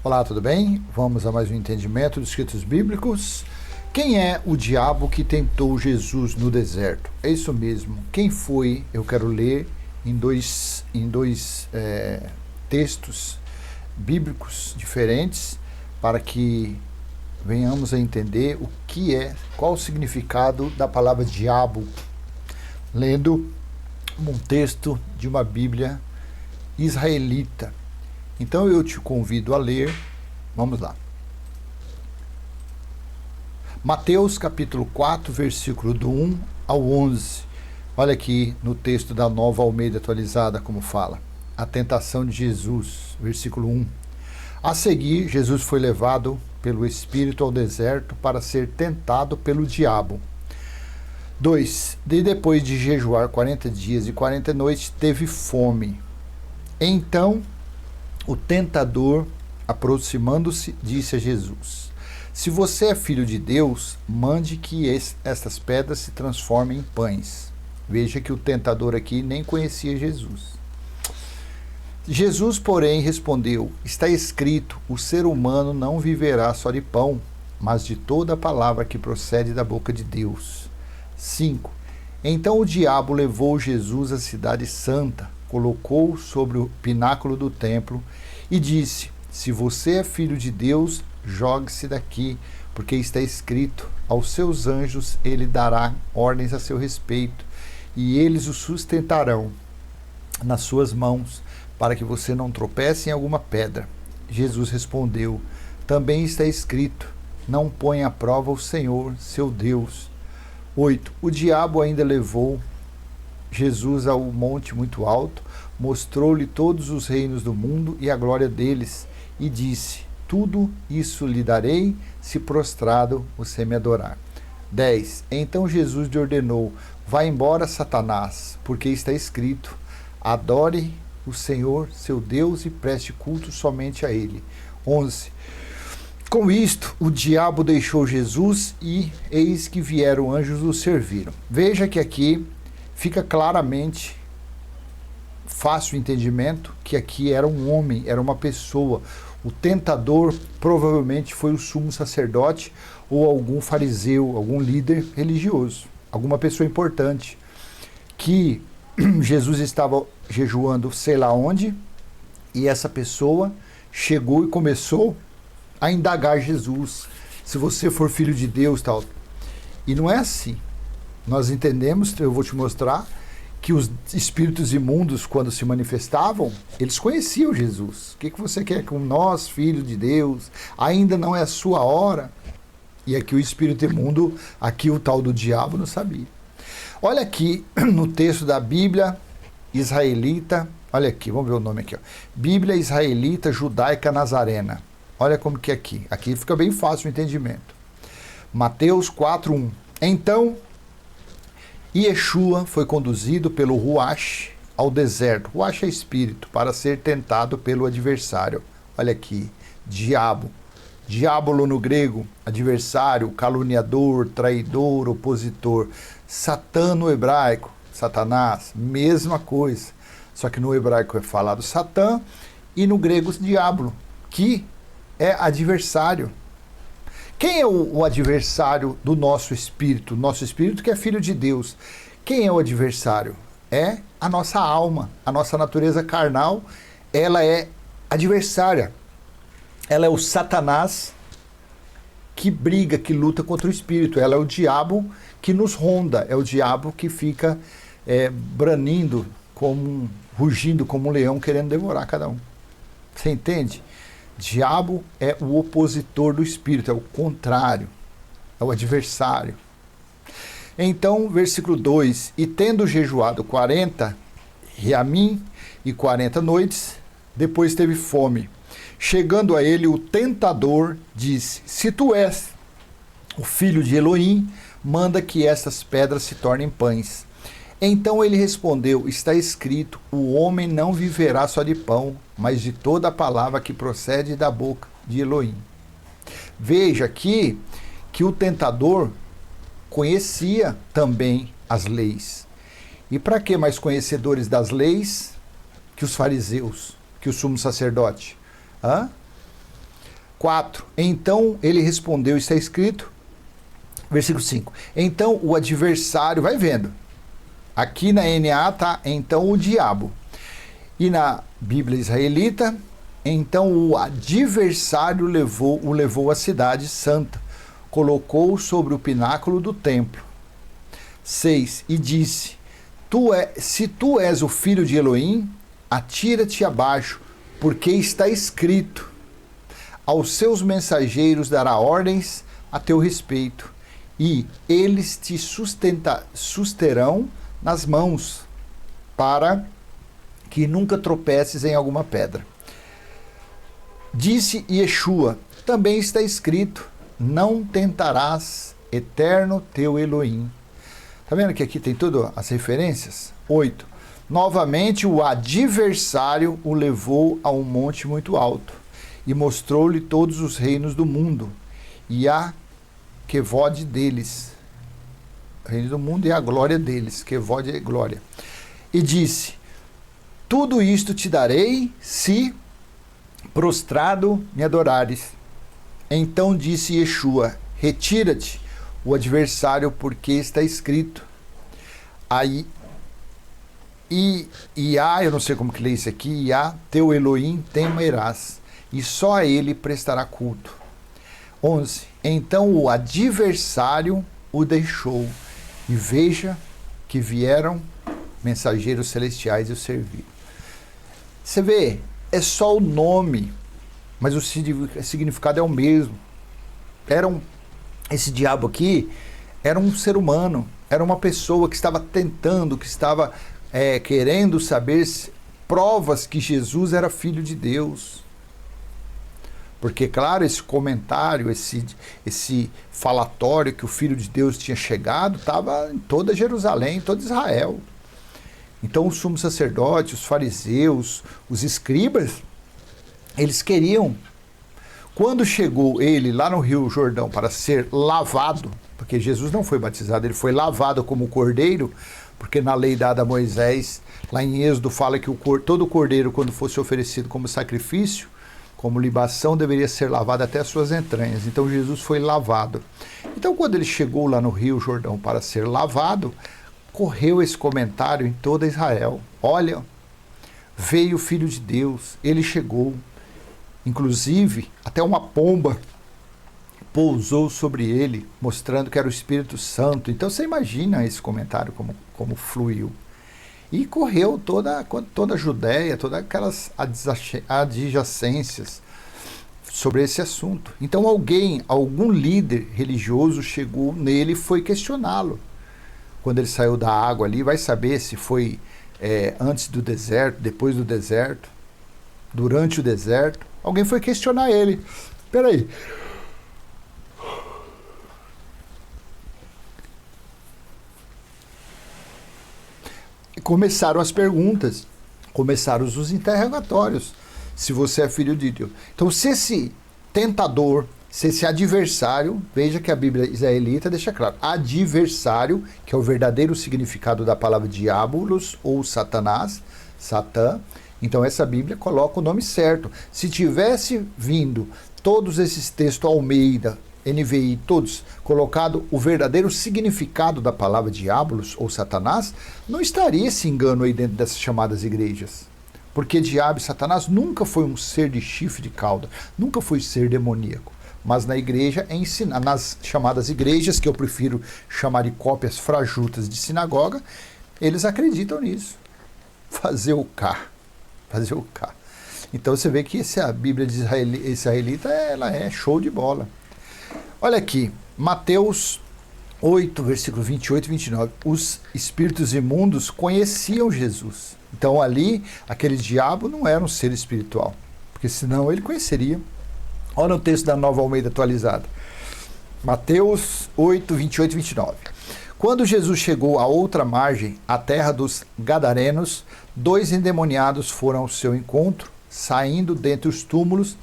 Olá, tudo bem? Vamos a mais um entendimento dos escritos bíblicos. Quem é o diabo que tentou Jesus no deserto? É isso mesmo. Quem foi? Eu quero ler em dois textos bíblicos diferentes para que venhamos a entender o que é, qual o significado da palavra diabo, lendo um texto de uma Bíblia israelita. Então eu te convido a ler, vamos lá. Mateus capítulo 4, versículo do 1 ao 11. Olha aqui no texto da Nova Almeida atualizada como fala. A tentação de Jesus, versículo 1. A seguir, Jesus foi levado pelo Espírito ao deserto para ser tentado pelo diabo. 2. Depois de jejuar 40 dias e 40 noites, teve fome. Então, o tentador, aproximando-se, disse a Jesus: se você é filho de Deus, mande que estas pedras se transformem em pães. Veja que o tentador aqui nem conhecia Jesus. Jesus, porém, respondeu: está escrito, o ser humano não viverá só de pão, mas de toda a palavra que procede da boca de Deus. 5. Então o diabo levou Jesus à cidade santa, colocou-o sobre o pináculo do templo e disse: se você é filho de Deus, jogue-se daqui, porque está escrito, aos seus anjos ele dará ordens a seu respeito, e eles o sustentarão nas suas mãos, para que você não tropece em alguma pedra. Jesus respondeu: também está escrito, não ponha à prova o Senhor, seu Deus. 8. O diabo ainda levou Jesus a um monte muito alto, mostrou-lhe todos os reinos do mundo e a glória deles, e disse: tudo isso lhe darei, se prostrado você me adorar. 10. Então Jesus lhe ordenou: vá embora, Satanás, porque está escrito, adore o Senhor, seu Deus, e preste culto somente a ele. 11. Com isto, o diabo deixou Jesus e eis que vieram anjos o serviram. Veja que aqui fica claramente fácil o entendimento que aqui era um homem, era uma pessoa. O tentador provavelmente foi o sumo sacerdote ou algum fariseu, algum líder religioso, alguma pessoa importante, que Jesus estava jejuando sei lá onde, e essa pessoa chegou e começou a indagar Jesus, se você for filho de Deus, tal. E não é assim. Nós entendemos, eu vou te mostrar, que os espíritos imundos, quando se manifestavam, eles conheciam Jesus. O que você quer com nós, filhos de Deus? Ainda não é a sua hora. E aqui o espírito imundo, aqui o tal do diabo, não sabia. Olha aqui no texto da Bíblia israelita, olha aqui, vamos ver o nome aqui, ó. Bíblia Israelita Judaica Nazarena. Olha como que é aqui. Aqui fica bem fácil o entendimento. Mateus 4:1. Então, Yeshua foi conduzido pelo Ruach ao deserto. Ruach é espírito, para ser tentado pelo adversário. Olha aqui, diabo. Diabolo no grego, adversário, caluniador, traidor, opositor. Satã no hebraico, Satanás, mesma coisa. Só que no hebraico é falado Satã e no grego diablo, que é adversário. Quem é o adversário do nosso espírito? Nosso espírito que é filho de Deus. Quem é o adversário? É a nossa alma, a nossa natureza carnal. Ela é adversária. Ela é o Satanás que briga, que luta contra o espírito. Ela é o diabo que nos ronda. É o diabo que fica branindo, rugindo como um leão, querendo devorar cada um. Você entende? Diabo é o opositor do espírito, é o contrário, é o adversário. Então, versículo 2: e tendo jejuado 40 riamim e 40 noites, depois teve fome. Chegando a ele, o tentador disse: se tu és o filho de Elohim, manda que estas pedras se tornem pães. Então ele respondeu: está escrito, o homem não viverá só de pão, mas de toda a palavra que procede da boca de Elohim. Veja aqui que o tentador conhecia também as leis. E para que mais conhecedores das leis que os fariseus, que o sumo sacerdote? 4. Então ele respondeu, está escrito, versículo 5. Então o adversário, vai vendo, aqui na NA está então o diabo. E na Bíblia israelita, então o adversário o levou à cidade santa, colocou-o sobre o pináculo do templo. 6. E disse, se tu és o filho de Elohim, atira-te abaixo, porque está escrito, aos seus mensageiros dará ordens a teu respeito, e eles te susterão nas mãos, para que nunca tropeces em alguma pedra. Disse Yeshua, também está escrito, não tentarás eterno teu Elohim. Está vendo que aqui tem todas as referências? 8. Novamente o adversário o levou a um monte muito alto e mostrou-lhe todos os reinos do mundo e a quevode deles. O reino do mundo e a glória deles. Quevode é glória. E disse, tudo isto te darei se prostrado me adorares. Então disse Yeshua, retira-te, o adversário, porque está escrito. Aí, eu não sei como que lê isso aqui, Iá, teu Elohim temerás, e só a ele prestará culto. 11. Então o adversário o deixou, e veja que vieram mensageiros celestiais e o serviram. Você vê, é só o nome, mas o significado é o mesmo. Esse diabo aqui era um ser humano, era uma pessoa que estava tentando, que estava querendo saber provas que Jesus era filho de Deus. Porque, claro, esse comentário, esse falatório que o Filho de Deus tinha chegado, estava em toda Jerusalém, em todo Israel. Então, os sumos sacerdotes, os fariseus, os escribas, eles queriam. Quando chegou ele lá no Rio Jordão para ser lavado, porque Jesus não foi batizado, ele foi lavado como cordeiro, porque na lei dada a Moisés, lá em Êxodo, fala que todo cordeiro, quando fosse oferecido como sacrifício, como libação, deveria ser lavado até as suas entranhas. Então Jesus foi lavado. Então quando ele chegou lá no Rio Jordão para ser lavado, correu esse comentário em toda Israel. Olha, veio o Filho de Deus, ele chegou. Inclusive, até uma pomba pousou sobre ele, mostrando que era o Espírito Santo. Então você imagina esse comentário como fluiu. E correu toda a Judéia, todas aquelas adjacências sobre esse assunto. Então algum líder religioso chegou nele e foi questioná-lo. Quando ele saiu da água ali, vai saber se foi antes do deserto, depois do deserto, durante o deserto. Alguém foi questionar ele. Espera aí. Começaram as perguntas, começaram os interrogatórios, se você é filho de Deus. Então, se esse tentador, se esse adversário, veja que a Bíblia israelita deixa claro, adversário, que é o verdadeiro significado da palavra diabolos ou Satanás, Satã, então essa Bíblia coloca o nome certo. Se tivesse vindo todos esses textos Almeida, NVI, todos, colocado o verdadeiro significado da palavra diabolos ou Satanás, não estaria esse engano aí dentro dessas chamadas igrejas. Porque diabo e Satanás nunca foi um ser de chifre de cauda, nunca foi ser demoníaco. Mas na igreja é ensinar, nas chamadas igrejas, que eu prefiro chamar de cópias frajutas de sinagoga, eles acreditam nisso. Fazer o cá. Então você vê que a Bíblia de israelita ela é show de bola. Olha aqui, Mateus 8, versículo 28 e 29. Os espíritos imundos conheciam Jesus. Então ali, aquele diabo não era um ser espiritual, porque senão ele conheceria. Olha o texto da Nova Almeida atualizada. Mateus 8, 28 e 29. Quando Jesus chegou à outra margem, a terra dos Gadarenos, 2 endemoniados foram ao seu encontro, saindo dentre os túmulos.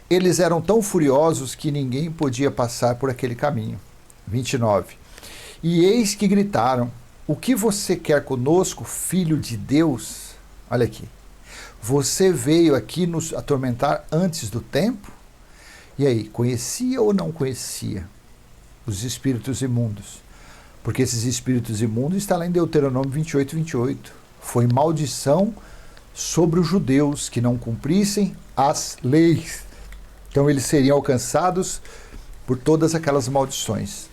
Eles eram tão furiosos que ninguém podia passar por aquele caminho. 29. E eis que gritaram, o que você quer conosco, filho de Deus? Olha aqui. Você veio aqui nos atormentar antes do tempo? E aí, conhecia ou não conhecia os espíritos imundos? Porque esses espíritos imundos está lá em Deuteronômio 28, 28. Foi maldição sobre os judeus que não cumprissem as leis. Então eles seriam alcançados por todas aquelas maldições.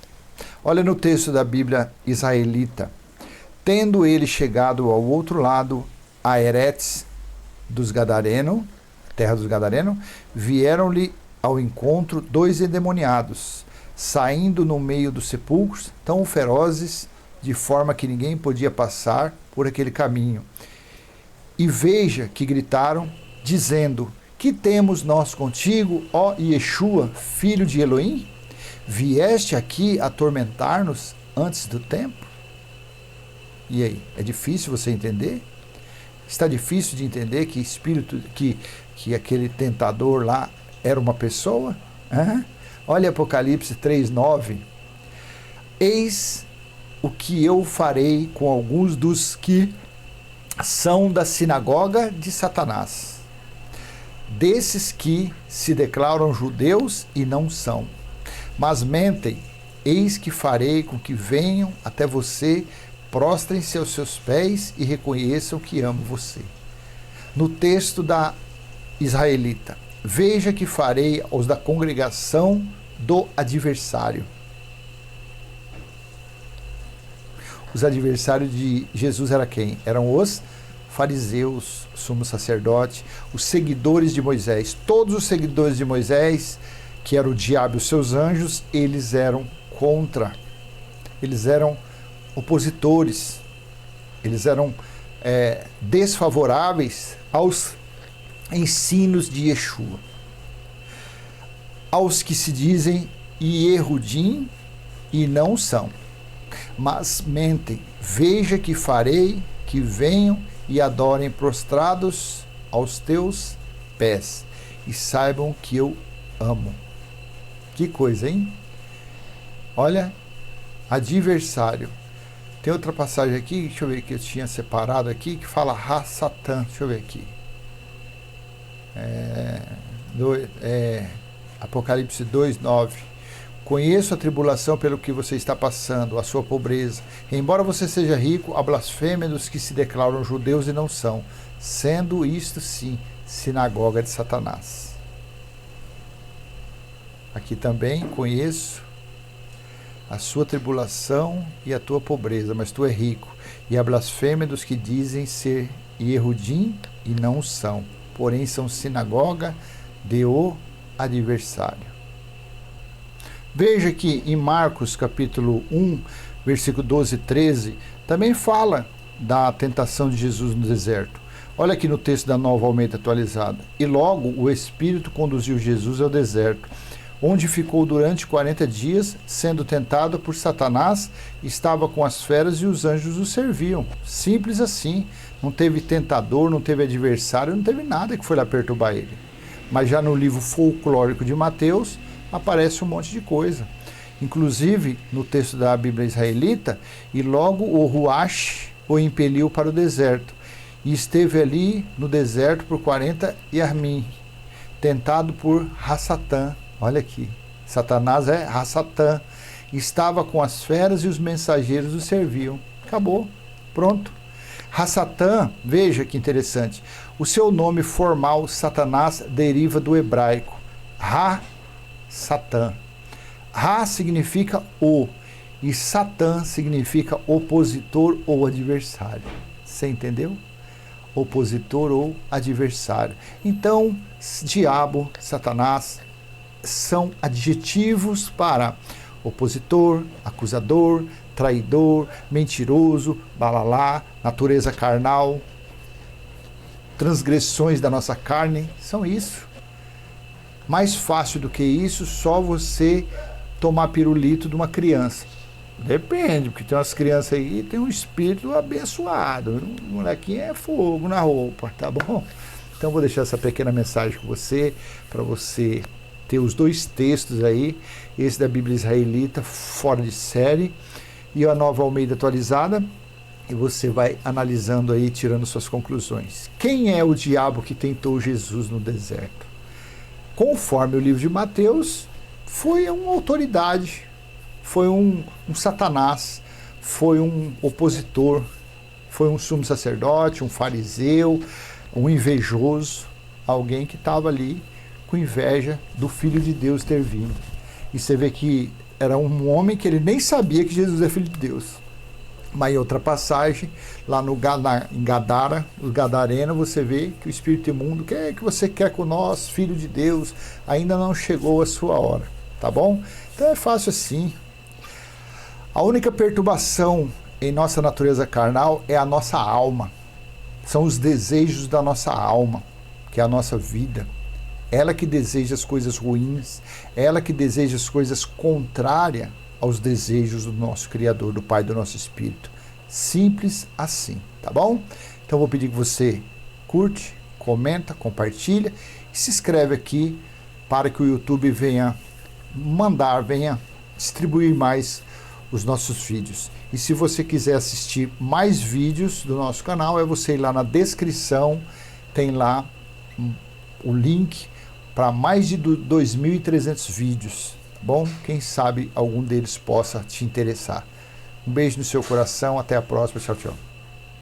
Olha no texto da Bíblia israelita. Tendo ele chegado ao outro lado, a Eretz dos Gadareno, terra dos Gadareno, vieram-lhe ao encontro 2 endemoniados, saindo no meio dos sepulcros, tão ferozes, de forma que ninguém podia passar por aquele caminho. E veja que gritaram, dizendo: que temos nós contigo, ó Yeshua, filho de Elohim? Vieste aqui atormentar-nos antes do tempo? E aí, é difícil você entender? Está difícil de entender que espírito, que aquele tentador lá era uma pessoa? Olha Apocalipse 3:9. Eis o que eu farei com alguns dos que são da sinagoga de Satanás, desses que se declaram judeus e não são, mas mentem. Eis que farei com que venham até você, prostrem-se aos seus pés e reconheçam que amo você. No texto da israelita, veja que farei aos da congregação do adversário. Os adversários de Jesus eram quem? Eram os fariseus, sumo sacerdote, os seguidores de Moisés. Todos os seguidores de Moisés, que era o diabo e os seus anjos, eles eram contra. Eles eram opositores. Eles eram desfavoráveis aos ensinos de Yeshua. Aos que se dizem Yehudim e não são, mas mentem. Veja que farei que venham e adorem prostrados aos teus pés e saibam que eu amo. Que coisa, hein? Olha, adversário. Tem outra passagem aqui, deixa eu ver, que eu tinha separado aqui, que fala Ha-Satã. Deixa eu ver aqui. Apocalipse 2:9. Conheço a tribulação pelo que você está passando, a sua pobreza. Embora você seja rico, a blasfêmia dos que se declaram judeus e não são, sendo isto sim sinagoga de Satanás. Aqui também conheço a sua tribulação e a tua pobreza, mas tu é rico, e a blasfêmia dos que dizem ser Yehudim e não são, porém são sinagoga de o adversário. Veja que em Marcos capítulo 1, versículo 12 e 13, também fala da tentação de Jesus no deserto. Olha aqui no texto da Nova Almeida Atualizada. E logo o Espírito conduziu Jesus ao deserto, onde ficou durante 40 dias, sendo tentado por Satanás, estava com as feras e os anjos o serviam. Simples assim. Não teve tentador, não teve adversário, não teve nada que foi lá perturbar ele. Mas já no livro folclórico de Mateus, aparece um monte de coisa. Inclusive, no texto da Bíblia israelita, e logo o Ruach o impeliu para o deserto, e esteve ali no deserto por 40 yarmim, tentado por Ha-Satã. Olha aqui, Satanás é Ha-Satã. Estava com as feras e os mensageiros o serviam. Acabou, pronto. Ha-Satã, veja que interessante, o seu nome formal, Satanás, deriva do hebraico Ha-Satã. Ra significa o, e Satã significa opositor ou adversário. Você entendeu? Opositor ou adversário. Então, diabo, Satanás, são adjetivos para opositor, acusador, traidor, mentiroso, balalá, natureza carnal, transgressões da nossa carne, são isso. Mais fácil do que isso, só você tomar pirulito de uma criança. Depende, porque tem umas crianças aí que tem um espírito abençoado. O molequinho é fogo na roupa, tá bom? Então vou deixar essa pequena mensagem com você, para você ter os dois textos aí, esse da Bíblia Israelita, fora de série, e a Nova Almeida Atualizada, e você vai analisando aí, tirando suas conclusões. Quem é o diabo que tentou Jesus no deserto? conforme o livro de Mateus, foi uma autoridade, foi um Satanás, foi um opositor, foi um sumo sacerdote, um fariseu, um invejoso, alguém que estava ali com inveja do Filho de Deus ter vindo. E você vê que era um homem que ele nem sabia que Jesus é Filho de Deus. Mas em outra passagem, lá em Gadara, os Gadarena, você vê que o Espírito imundo, o que é que você quer com nós, Filho de Deus? Ainda não chegou a sua hora, tá bom? Então é fácil assim. A única perturbação em nossa natureza carnal é a nossa alma. São os desejos da nossa alma, que é a nossa vida. Ela que deseja as coisas ruins, ela que deseja as coisas contrárias aos desejos do nosso Criador, do Pai do nosso Espírito. Simples assim, tá bom? Então vou pedir que você curte, comenta, compartilha e se inscreve aqui para que o YouTube venha distribuir mais os nossos vídeos. E se você quiser assistir mais vídeos do nosso canal, é você ir lá na descrição, tem lá o link para mais de 2.300 vídeos. Bom, quem sabe algum deles possa te interessar. Um beijo no seu coração, até a próxima, tchau, tchau.